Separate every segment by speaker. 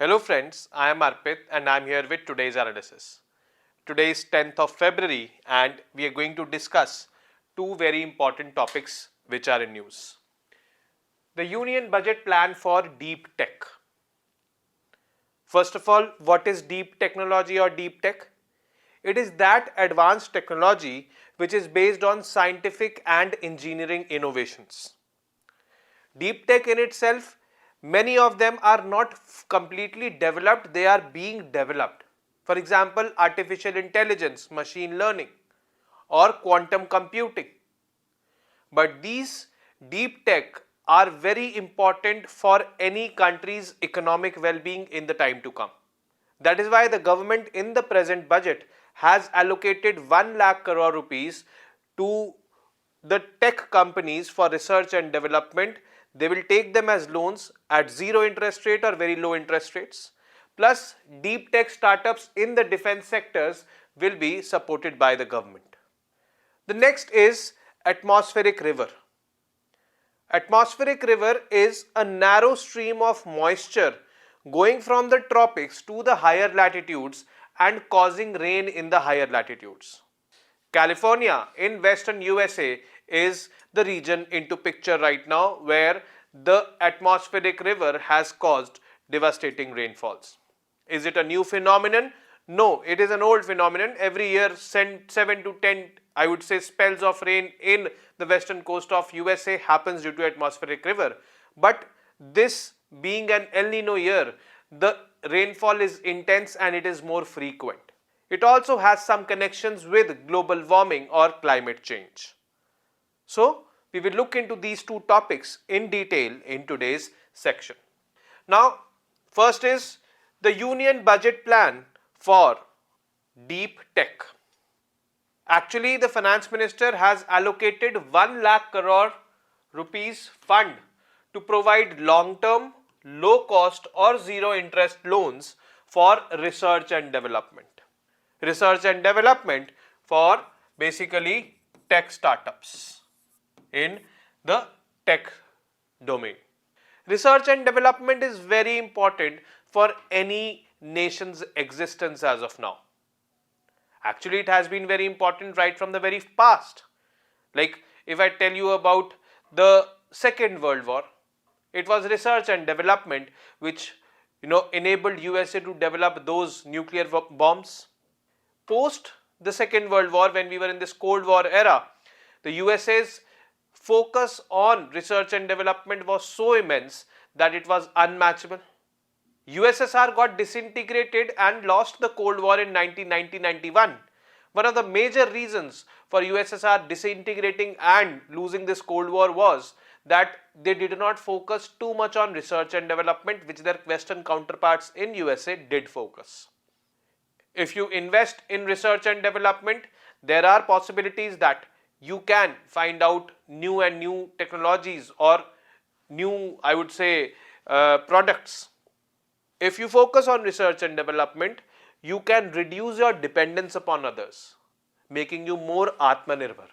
Speaker 1: Hello friends, I am Arpit and I am here with today's analysis. Today is 10th of February and we are going to discuss two very important topics which are in news. The Union Budget plan for deep tech. First of all, what is deep technology or deep tech? It is that advanced technology which is based on scientific and engineering innovations. Deep tech in itself, many of them are not completely developed, they are being developed. For example, artificial intelligence, machine learning or quantum computing. But these deep tech are very important for any country's economic well-being in the time to come. That is why the government in the present budget has allocated 1 lakh crore rupees to the tech companies for research and development. They will take them as loans at zero interest rate or very low interest rates. Plus, deep tech startups in the defense sectors will be supported by the government. The next is atmospheric river. Atmospheric river is a narrow stream of moisture going from the tropics to the higher latitudes and causing rain in the higher latitudes. California in western USA is the region into picture right now where the atmospheric river has caused devastating rainfalls. Is it a new phenomenon? No, it is an old phenomenon. Every year 7 to 10 I would say spells of rain in the western coast of USA happens due to atmospheric river. But this being an El Nino year, the rainfall is intense and it is more frequent. It also has some connections with global warming or climate change. So, we will look into these two topics in detail in today's section. Now, first is the Union Budget plan for deep tech. Actually, the Finance Minister has allocated 1 lakh crore rupees fund to provide long-term, low-cost or zero-interest loans for research and development. Research and development for basically tech startups in the tech domain. Research and development is very important for any nation's existence as of now. Actually, it has been very important right from the very past. Like if I tell you about the Second World War, it was research and development which enabled USA to develop those nuclear bombs. Post the Second World War, when we were in this Cold War era, the USA's focus on research and development was so immense that it was unmatchable. USSR got disintegrated and lost the Cold War in 1990-91. One of the major reasons for USSR disintegrating and losing this Cold War was that they did not focus too much on research and development, which their Western counterparts in USA did focus. If you invest in research and development, there are possibilities that you can find out new technologies or new, I would say, products. If you focus on research and development, you can reduce your dependence upon others, making you more Atmanirbhar.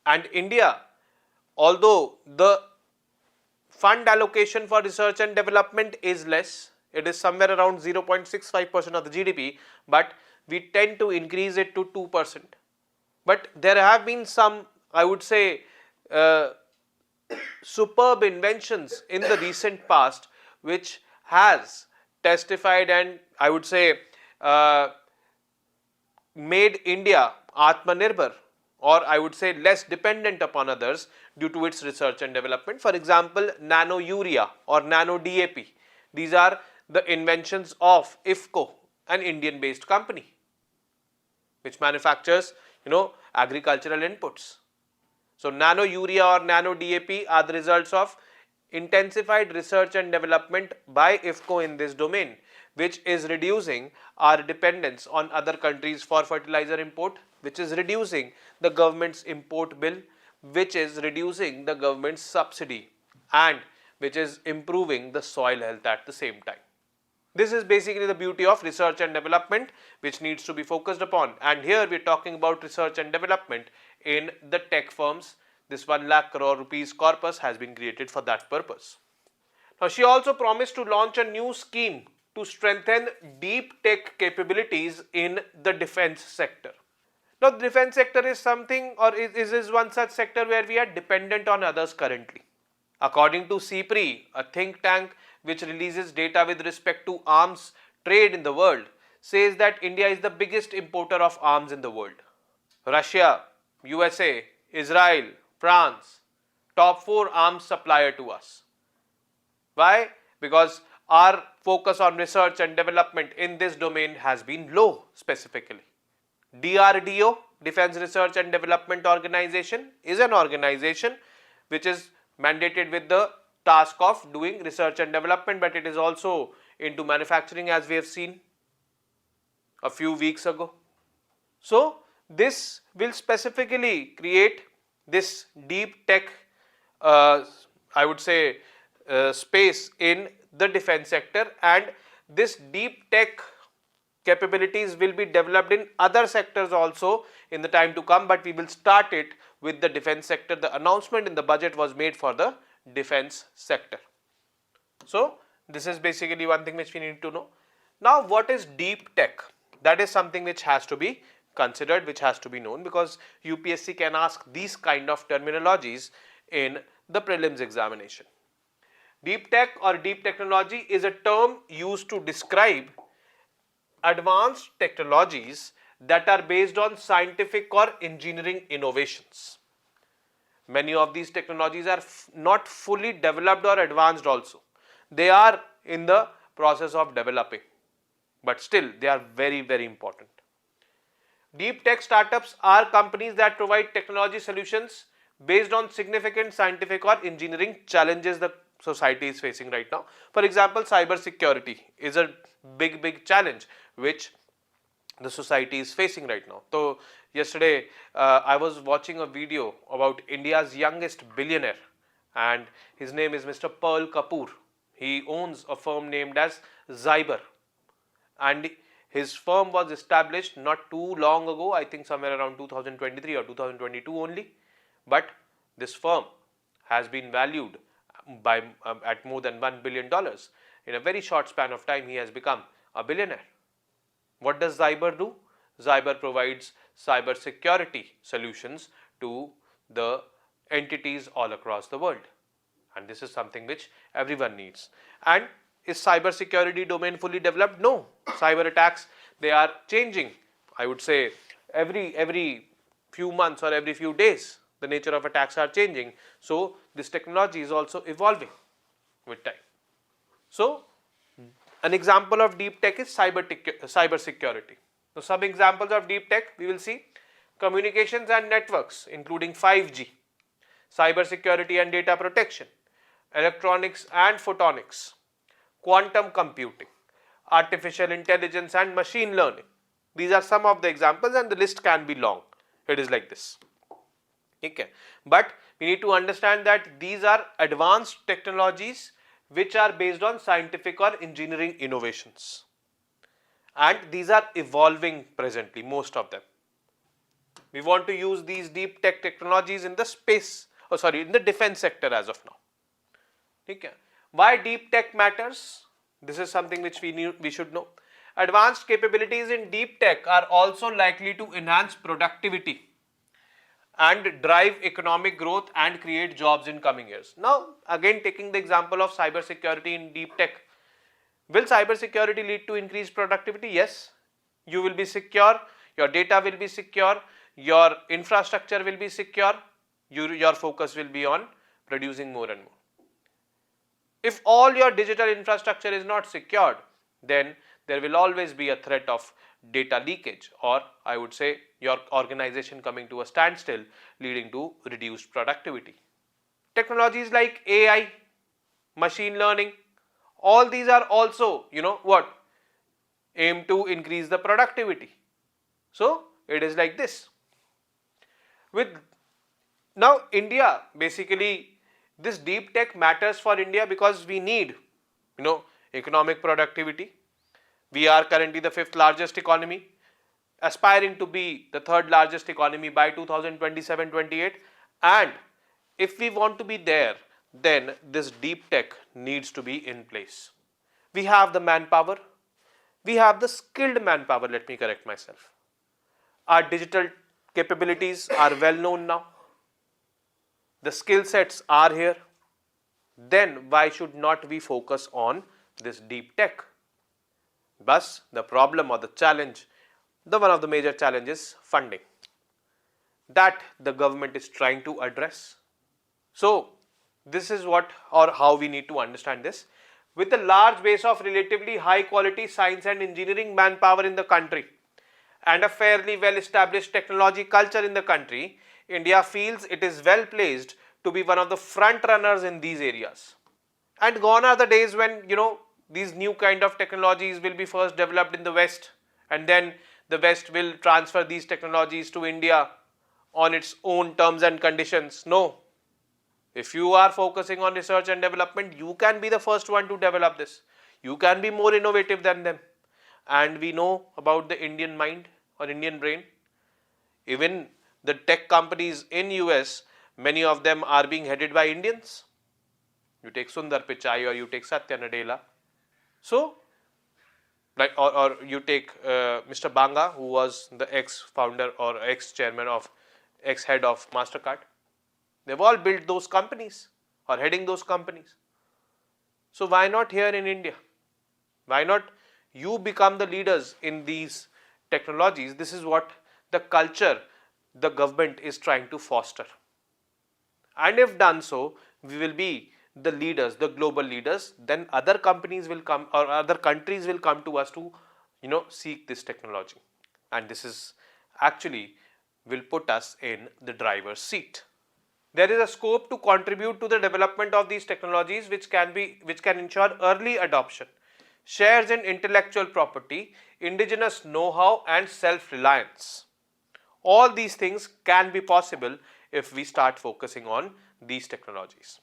Speaker 1: And India, although the fund allocation for research and development is less, it is somewhere around 0.65% of the GDP, but we tend to increase it to 2%. But there have been some, I would say, superb inventions in the recent past which has testified and I would say made India Atmanirbhar, or I would say less dependent upon others due to its research and development. For example, nano urea or nano DAP. These are the inventions of IFFCO, an Indian based company which manufactures agricultural inputs. So nano urea or nano DAP are the results of intensified research and development by IFFCO in this domain, which is reducing our dependence on other countries for fertilizer import, which is reducing the government's import bill, which is reducing the government's subsidy, and which is improving the soil health at the same time. This is basically the beauty of research and development which needs to be focused upon, and here we are talking about research and development in the tech firms. This 1 lakh crore rupees corpus has been created for that purpose. Now, she also promised to launch a new scheme to strengthen deep tech capabilities in the defense sector. Now, the defense sector is something, or is one such sector where we are dependent on others currently. According to CPRI, a think tank which releases data with respect to arms trade in the world, says that India is the biggest importer of arms in the world. Russia, USA, Israel, France, top 4 arms supplier to us. Why? Because our focus on research and development in this domain has been low specifically. DRDO, Defense Research and Development Organization, is an organization which is mandated with the task of doing research and development, but it is also into manufacturing, as we have seen a few weeks ago. So, this will specifically create this deep tech, I would say, space in the defense sector, and this deep tech capabilities will be developed in other sectors also in the time to come, but we will start it with the defense sector. The announcement in the budget was made for the defense sector. So, this is basically one thing which we need to know. Now, what is deep tech? That is something which has to be considered, which has to be known, because UPSC can ask these kind of terminologies in the prelims examination. Deep tech or deep technology is a term used to describe advanced technologies that are based on scientific or engineering innovations. Many of these technologies are not fully developed or advanced also. They are in the process of developing, but still they are very, very important. Deep tech startups are companies that provide technology solutions based on significant scientific or engineering challenges the society is facing right now. For example, cyber security is a big challenge which the society is facing right now. So, yesterday I was watching a video about India's youngest billionaire, and his name is Mr. Pearl Kapoor. He owns a firm named as Zyber, and his firm was established not too long ago, I think somewhere around 2023 or 2022 only, but this firm has been valued by at more than $1 billion. In a very short span of time, he has become a billionaire. What does Zyber do? Zyber provides cyber security solutions to the entities all across the world, and this is something which everyone needs. And is cyber security domain fully developed? No. Cyber attacks, they are changing. I would say every few months or every few days, the nature of attacks are changing. So, this technology is also evolving with time. So, an example of deep tech is cyber security. So, some examples of deep tech we will see: communications and networks including 5G, cyber security and data protection, electronics and photonics, quantum computing, artificial intelligence and machine learning. These are some of the examples, and the list can be long. It is like this. Okay. But we need to understand that these are advanced technologies which are based on scientific or engineering innovations, and these are evolving presently, most of them. We want to use these deep tech technologies in the in the defense sector as of now. Okay. Why deep tech matters? This is something which we should know. Advanced capabilities in deep tech are also likely to enhance productivity and drive economic growth and create jobs in coming years. Now, again taking the example of cyber security in deep tech, will cyber security lead to increased productivity? Yes. You will be secure, your data will be secure, your infrastructure will be secure, your focus will be on producing more and more. If all your digital infrastructure is not secured, then there will always be a threat of data leakage, or I would say your organization coming to a standstill, leading to reduced productivity. Technologies like AI, machine learning, all these are also, aim to increase the productivity. So, it is like this. Now India, basically this deep tech matters for India because we need, economic productivity. We are currently the 5th largest economy, aspiring to be the 3rd largest economy by 2027-28, and if we want to be there, then this deep tech needs to be in place. We have the manpower, we have the skilled manpower, let me correct myself. Our digital capabilities are well known now. The skill sets are here. Then why should not we focus on this deep tech? But the problem or the challenge, one of the major challenges, funding, that the government is trying to address. So this is what or how we need to understand this. With a large base of relatively high quality science and engineering manpower in the country and a fairly well established technology culture in the country, India feels it is well placed to be one of the front runners in these areas. And gone are the days when, these new kind of technologies will be first developed in the West, and then the West will transfer these technologies to India on its own terms and conditions. No. If you are focusing on research and development, you can be the first one to develop this. You can be more innovative than them. And we know about the Indian mind or Indian brain. Even the tech companies in US, many of them are being headed by Indians. You take Sundar Pichai or you take Satya Nadella. So, like, or you take Mr. Banga, who was the ex-founder or ex-chairman of, ex-head of MasterCard. They've all built those companies or heading those companies. So why not here in India? Why not you become the leaders in these technologies? This is what the culture the government is trying to foster. And if done so, we will be the leaders, the global leaders, then other companies will come or other countries will come to us to, seek this technology. And this is actually will put us in the driver's seat. There is a scope to contribute to the development of these technologies which can ensure early adoption, shares in intellectual property, indigenous know-how and self-reliance. All these things can be possible if we start focusing on these technologies.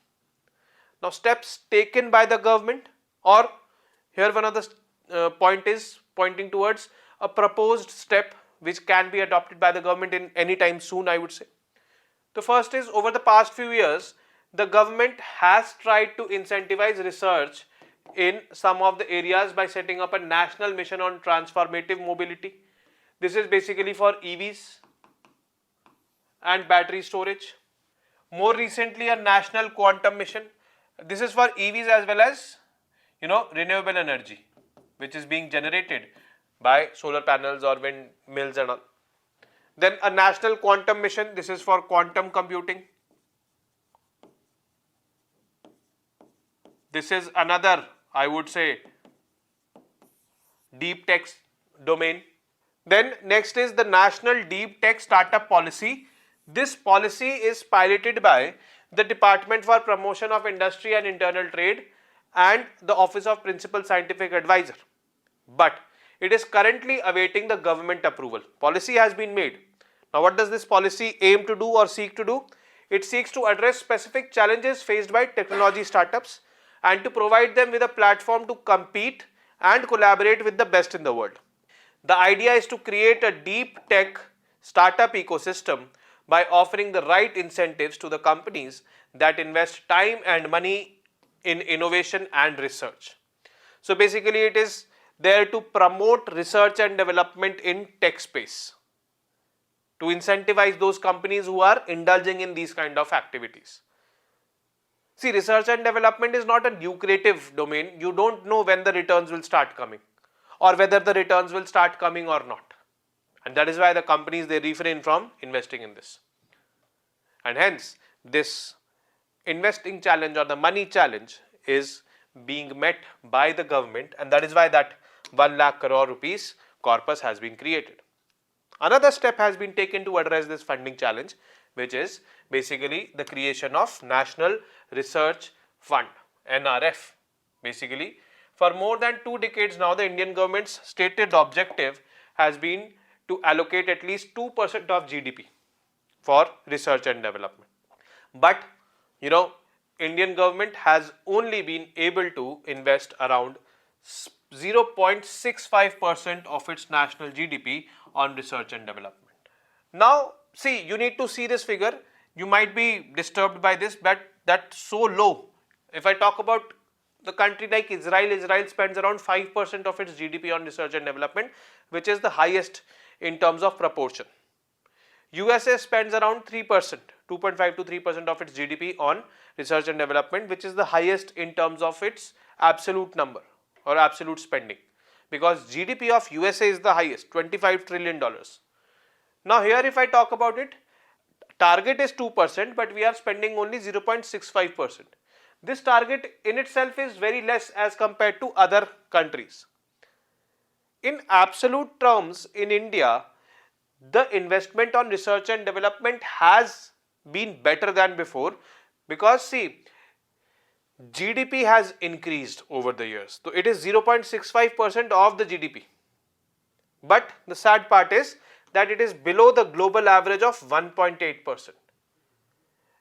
Speaker 1: Now, steps taken by the government, or here one of the point is pointing towards a proposed step which can be adopted by the government in any time soon, I would say. The first is, over the past few years, the government has tried to incentivize research in some of the areas by setting up a national mission on transformative mobility. This is basically for EVs and battery storage. More recently, a national quantum mission. This is for EVs as well as, renewable energy, which is being generated by solar panels or windmills and all. Then a national quantum mission. This is for quantum computing. This is another, I would say, deep tech domain. Then next is the National Deep Tech Startup Policy. This policy is piloted by the Department for Promotion of Industry and Internal Trade and the Office of Principal Scientific Advisor. But it is currently awaiting the government approval. Policy has been made. Now, what does this policy aim to do or seek to do? It seeks to address specific challenges faced by technology startups and to provide them with a platform to compete and collaborate with the best in the world. The idea is to create a deep tech startup ecosystem by offering the right incentives to the companies that invest time and money in innovation and research. So basically, it is there to promote research and development in tech space, to incentivize those companies who are indulging in these kind of activities. See, research and development is not a lucrative domain. You don't know when the returns will start coming or whether the returns will start coming or not. And that is why the companies, they refrain from investing in this. And hence, this investing challenge or the money challenge is being met by the government, and that is why that 1 lakh crore rupees corpus has been created. Another step has been taken to address this funding challenge, which is basically the creation of National Research Fund, NRF. Basically, for more than 2 decades now, the Indian government's stated objective has been to allocate at least 2% of GDP for research and development. But, Indian government has only been able to invest around 0.65% of its national GDP on research and development. Now, see, you need to see this figure. You might be disturbed by this, but that so low? If I talk about the country like Israel, Israel spends around 5% of its GDP on research and development, which is the highest in terms of proportion. USA spends around 3%, 2.5 to 3% of its GDP on research and development, which is the highest in terms of its absolute number or absolute spending, because GDP of USA is the highest, $25 trillion. Now here if I talk about it, target is 2%, but we are spending only 0.65%. This target in itself is very less as compared to other countries. In absolute terms, in India, the investment on research and development has been better than before, because see, GDP has increased over the years. So it is 0.65% of the GDP. But the sad part is that it is below the global average of 1.8%.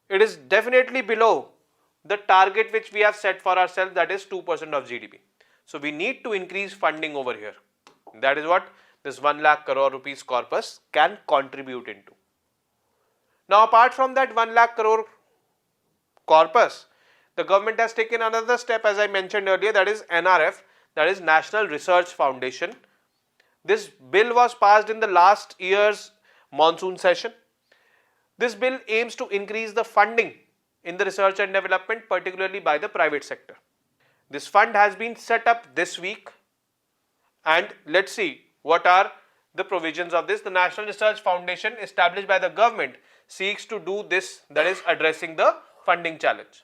Speaker 1: It is definitely below the target which we have set for ourselves, that is 2% of GDP. So we need to increase funding over here. That is what this 1 lakh crore rupees corpus can contribute into. Now apart from that 1 lakh crore corpus, the government has taken another step, as I mentioned earlier, that is NRF, that is National Research Foundation. This bill was passed in the last year's monsoon session. This bill aims to increase the funding in the research and development, particularly by the private sector. This fund has been set up this week, and let's see what are the provisions of this. The National Research Foundation, established by the government, seeks to do this, that is addressing the funding challenge.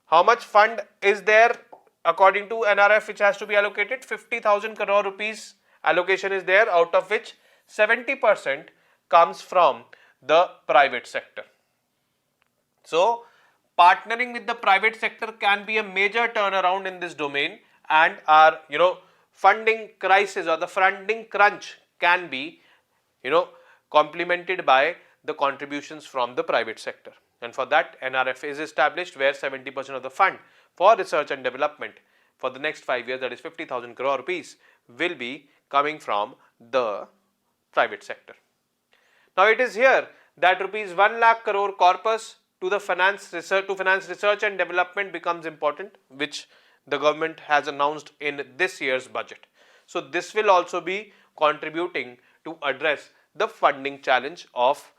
Speaker 1: How much fund is there according to NRF which has to be allocated? 50,000 crore rupees allocation is there, out of which 70% comes from the private sector. So partnering with the private sector can be a major turnaround in this domain, and our funding crisis or the funding crunch can be complemented by the contributions from the private sector. And for that, NRF is established, where 70% of the fund for research and development for the next 5 years, that is 50,000 crore rupees, will be coming from the private sector. Now it is here that rupees 1 lakh crore corpus to finance research and development becomes important, which the government has announced in this year's budget. So this will also be contributing to address the funding challenge of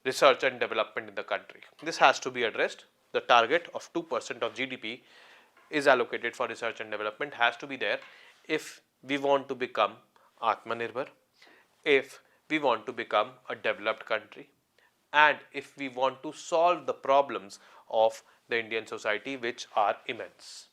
Speaker 1: research and development in the country. This has to be addressed. The target of 2% of GDP is allocated for research and development, has to be there if we want to become Atmanirbhar, if we want to become a developed country, and if we want to solve the problems of the Indian society, which are immense.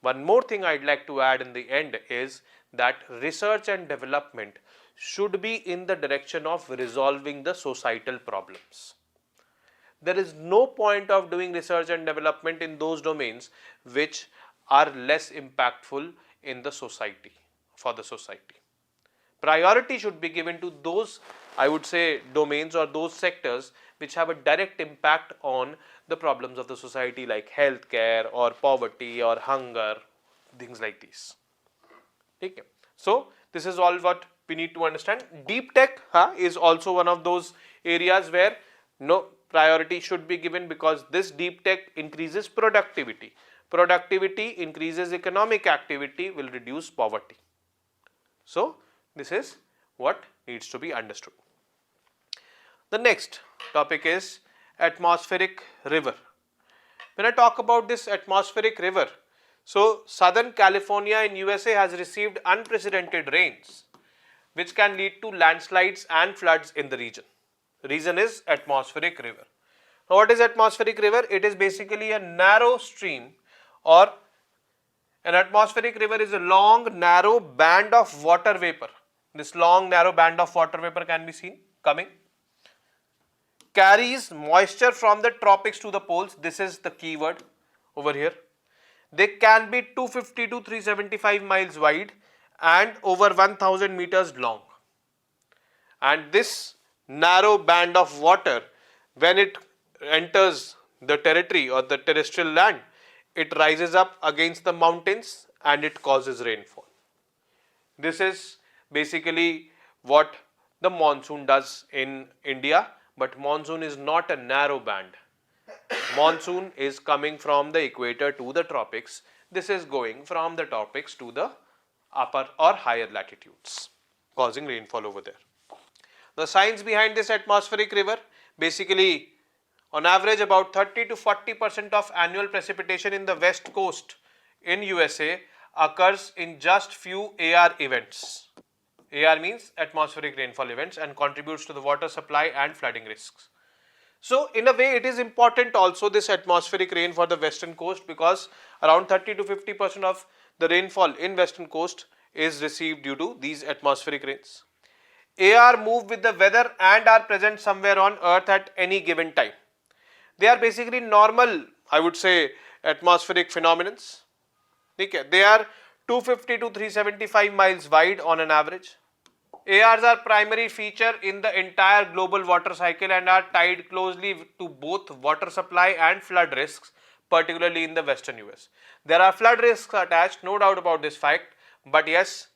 Speaker 1: One more thing I'd like to add in the end is that research and development should be in the direction of resolving the societal problems. There is no point of doing research and development in those domains which are less impactful in the society, for the society. Priority should be given to those, I would say, domains or those sectors which have a direct impact on the problems of the society, like healthcare or poverty or hunger, things like these. Okay. So this is all what we need to understand. Deep tech is also one of those areas where no priority should be given, because this deep tech increases productivity. Productivity increases economic activity, will reduce poverty. So this is what needs to be understood. The next topic is atmospheric river. When I talk about this atmospheric river, so Southern California in USA has received unprecedented rains, which can lead to landslides and floods in the region. The reason is atmospheric river. Now what is atmospheric river? It is basically a narrow stream, or an atmospheric river is a long narrow band of water vapor. This long narrow band of water vapor can be seen coming, carries moisture from the tropics to the poles. This is the key word over here. They can be 250 to 375 miles wide and over 1000 meters long. And this narrow band of water, when it enters the territory or the terrestrial land, it rises up against the mountains and it causes rainfall. This is basically what the monsoon does in India, but monsoon is not a narrow band. monsoon is coming from the equator to the tropics. This is going from the tropics to the upper or higher latitudes, causing rainfall over there. The science behind this atmospheric river, basically on average about 30 to 40% of annual precipitation in the west coast in USA occurs in just few AR events. AR means atmospheric rainfall events, and contributes to the water supply and flooding risks. So in a way it is important also, this atmospheric rain for the western coast, because around 30 to 50% of the rainfall in western coast is received due to these atmospheric rains. AR move with the weather and are present somewhere on earth at any given time. They are basically normal, I would say, atmospheric phenomena. They are 250 to 375 miles wide on an average. ARs are primary feature in the entire global water cycle and are tied closely to both water supply and flood risks, particularly in the western US. There are flood risks attached, no doubt about this fact, but yes,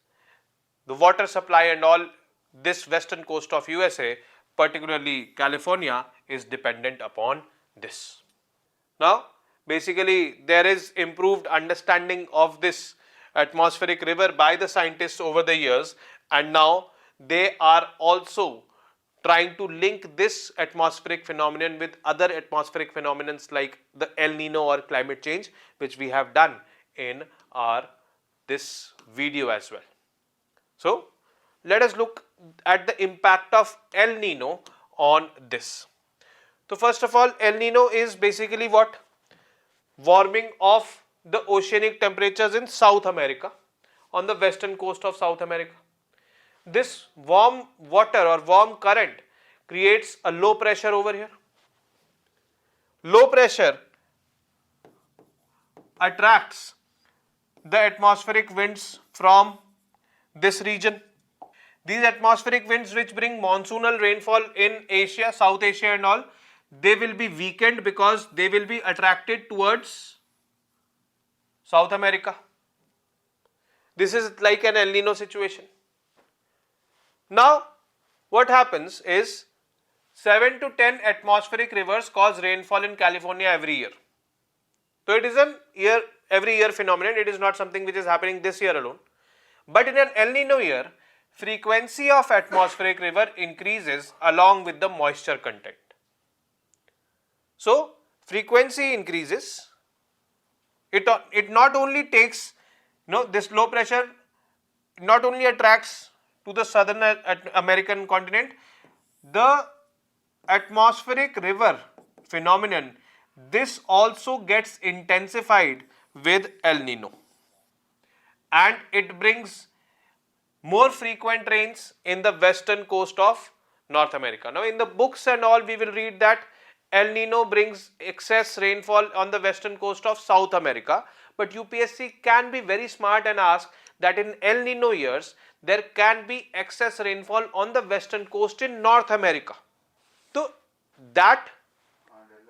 Speaker 1: the water supply and all this western coast of USA, particularly California, is dependent upon this. Now, basically there is improved understanding of this atmospheric river by the scientists over the years, and now they are also trying to link this atmospheric phenomenon with other atmospheric phenomena like the El Nino or climate change, which we have done in this video as well. So let us look at the impact of El Nino on this. So first of all, El Nino is basically what? Warming of the oceanic temperatures in South America, on the western coast of South America. This warm water or warm current creates a low pressure over here. Low pressure attracts the atmospheric winds from this region. These atmospheric winds which bring monsoonal rainfall in Asia, South Asia and all, they will be weakened because they will be attracted towards South America. This is like an El Nino situation. Now, what happens is 7 to 10 atmospheric rivers cause rainfall in California every year. So it is an every year phenomenon. It is not something which is happening this year alone. But in an El Nino year, frequency of atmospheric river increases along with the moisture content. So frequency increases. It not only takes, this low pressure not only attracts to the southern American continent, the atmospheric river phenomenon, this also gets intensified with El Nino, and it brings more frequent rains in the western coast of North America. Now in the books and all we will read that El Nino brings excess rainfall on the western coast of South America, but UPSC can be very smart and ask that in El Nino years there can be excess rainfall on the western coast in North America. So that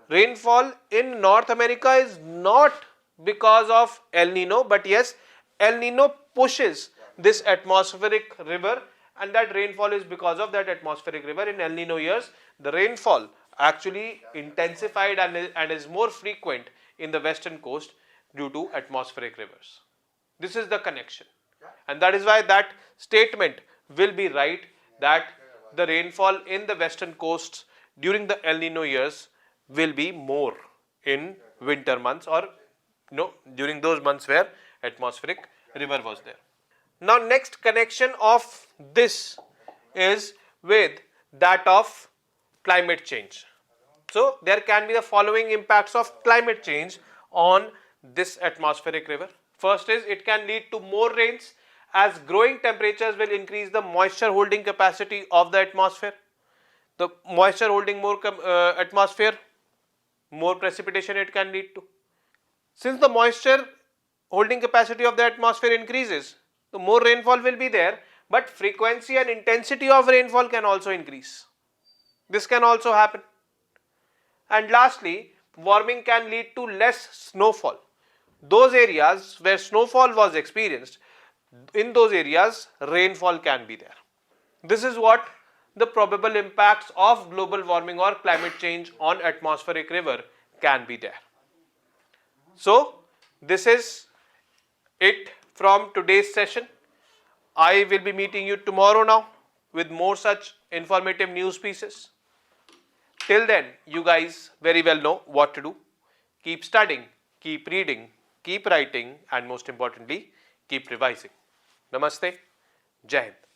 Speaker 1: rainfall in North America is not because of El Nino, but yes, El Nino pushes this atmospheric river, and that rainfall is because of that atmospheric river. In El Nino years, the rainfall actually intensified and is more frequent in the western coast due to atmospheric rivers. This is the connection, and that is why that statement will be right, that the rainfall in the western coast during the El Nino years will be more in winter months, or during those months where atmospheric river was there. Now next connection of this is with that of climate change. So there can be the following impacts of climate change on this atmospheric river. First is, it can lead to more rains, as growing temperatures will increase the moisture holding capacity of the atmosphere. The moisture holding more atmosphere, more precipitation it can lead to. Since the moisture holding capacity of the atmosphere increases, the more rainfall will be there, but frequency and intensity of rainfall can also increase. This can also happen. And lastly, warming can lead to less snowfall. Those areas where snowfall was experienced, in those areas rainfall can be there. This is what the probable impacts of global warming or climate change on atmospheric river can be there. So, this is it from today's session. I will be meeting you tomorrow now with more such informative news pieces. Till then, you guys very well know what to do. Keep studying, keep reading, keep writing, and most importantly, keep revising. Namaste. Jai Hind.